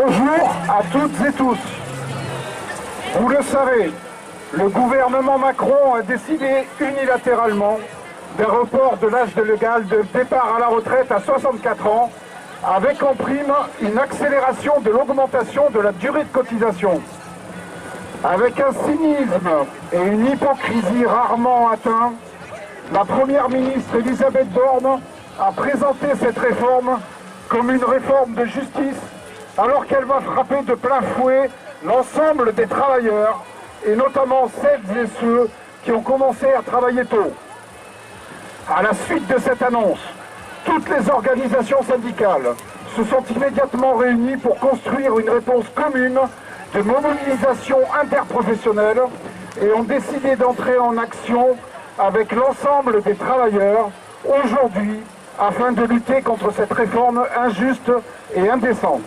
Bonjour à toutes et tous. Vous le savez, le gouvernement Macron a décidé unilatéralement d'un report de l'âge légal de départ à la retraite à 64 ans, avec en prime une accélération de l'augmentation de la durée de cotisation. Avec un cynisme et une hypocrisie rarement atteints, la Première ministre Elisabeth Borne a présenté cette réforme comme une réforme de justice, alors qu'elle va frapper de plein fouet l'ensemble des travailleurs, et notamment celles et ceux qui ont commencé à travailler tôt. À la suite de cette annonce, toutes les organisations syndicales se sont immédiatement réunies pour construire une réponse commune de mobilisation interprofessionnelle et ont décidé d'entrer en action avec l'ensemble des travailleurs aujourd'hui afin de lutter contre cette réforme injuste et indécente.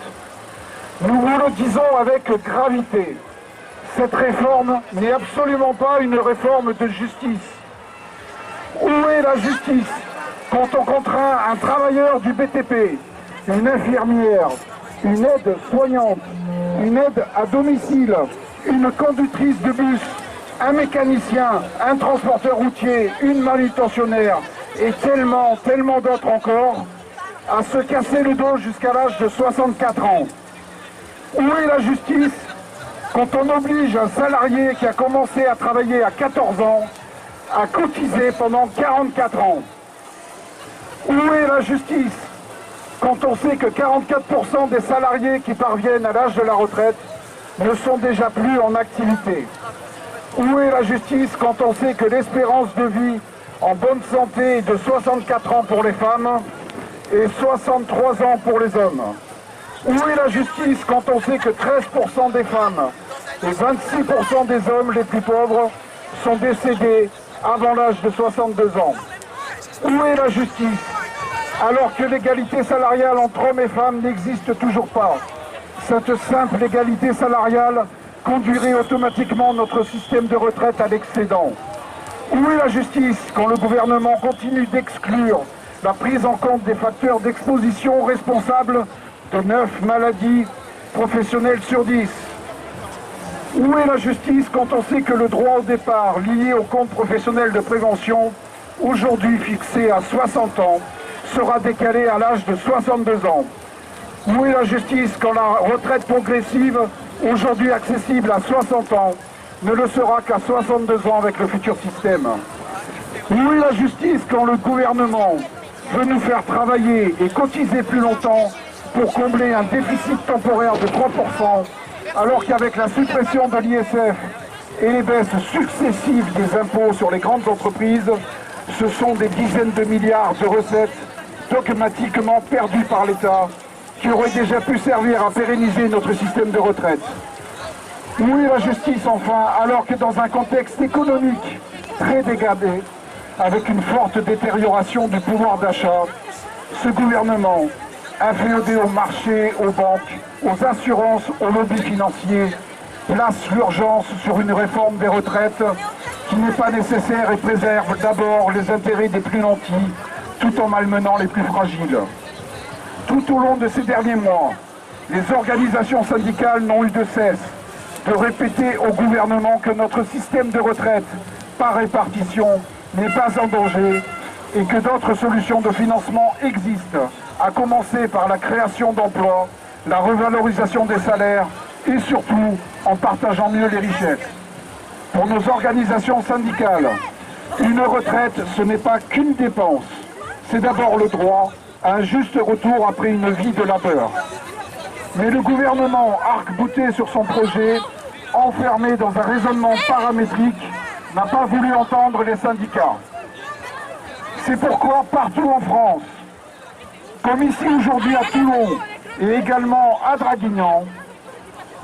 Nous vous le disons avec gravité, cette réforme n'est absolument pas une réforme de justice. Où est la justice quand on contraint un travailleur du BTP, une infirmière, une aide-soignante, une aide à domicile, une conductrice de bus, un mécanicien, un transporteur routier, une manutentionnaire et tellement d'autres encore, à se casser le dos jusqu'à l'âge de 64 ans? Où est la justice quand on oblige un salarié qui a commencé à travailler à 14 ans à cotiser pendant 44 ans? Où est la justice quand on sait que 44% des salariés qui parviennent à l'âge de la retraite ne sont déjà plus en activité? Où est la justice quand on sait que l'espérance de vie en bonne santé est de 64 ans pour les femmes et 63 ans pour les hommes? Où est la justice quand on sait que 13% des femmes et 26% des hommes les plus pauvres sont décédés avant l'âge de 62 ans? Où est la justice alors que l'égalité salariale entre hommes et femmes n'existe toujours pas? Cette simple égalité salariale conduirait automatiquement notre système de retraite à l'excédent. Où est la justice quand le gouvernement continue d'exclure la prise en compte des facteurs d'exposition responsables de 9 maladies professionnelles sur 10? Où est la justice quand on sait que le droit au départ lié au compte professionnel de prévention, aujourd'hui fixé à 60 ans, sera décalé à l'âge de 62 ans? Où est la justice quand la retraite progressive, aujourd'hui accessible à 60 ans, ne le sera qu'à 62 ans avec le futur système? Où est la justice quand le gouvernement veut nous faire travailler et cotiser plus longtemps pour combler un déficit temporaire de 3%, alors qu'avec la suppression de l'ISF et les baisses successives des impôts sur les grandes entreprises, ce sont des dizaines de milliards de recettes dogmatiquement perdues par l'État qui auraient déjà pu servir à pérenniser notre système de retraite? Où est la justice enfin, alors que dans un contexte économique très dégradé, avec une forte détérioration du pouvoir d'achat, ce gouvernement, inféodé au marché, aux banques, aux assurances, aux lobbies financiers, place l'urgence sur une réforme des retraites qui n'est pas nécessaire et préserve d'abord les intérêts des plus nantis, tout en malmenant les plus fragiles. Tout au long de ces derniers mois, les organisations syndicales n'ont eu de cesse de répéter au gouvernement que notre système de retraite par répartition n'est pas en danger et que d'autres solutions de financement existent, à commencer par la création d'emplois, la revalorisation des salaires et surtout en partageant mieux les richesses. Pour nos organisations syndicales, une retraite, ce n'est pas qu'une dépense, c'est d'abord le droit à un juste retour après une vie de labeur. Mais le gouvernement, arc-bouté sur son projet, enfermé dans un raisonnement paramétrique, n'a pas voulu entendre les syndicats. C'est pourquoi partout en France, comme ici aujourd'hui à Toulon et également à Draguignan,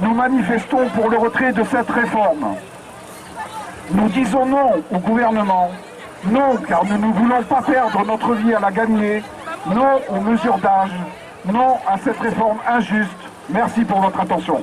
nous manifestons pour le retrait de cette réforme. Nous disons non au gouvernement, non car nous ne voulons pas perdre notre vie à la gagner, non aux mesures d'âge, non à cette réforme injuste. Merci pour votre attention.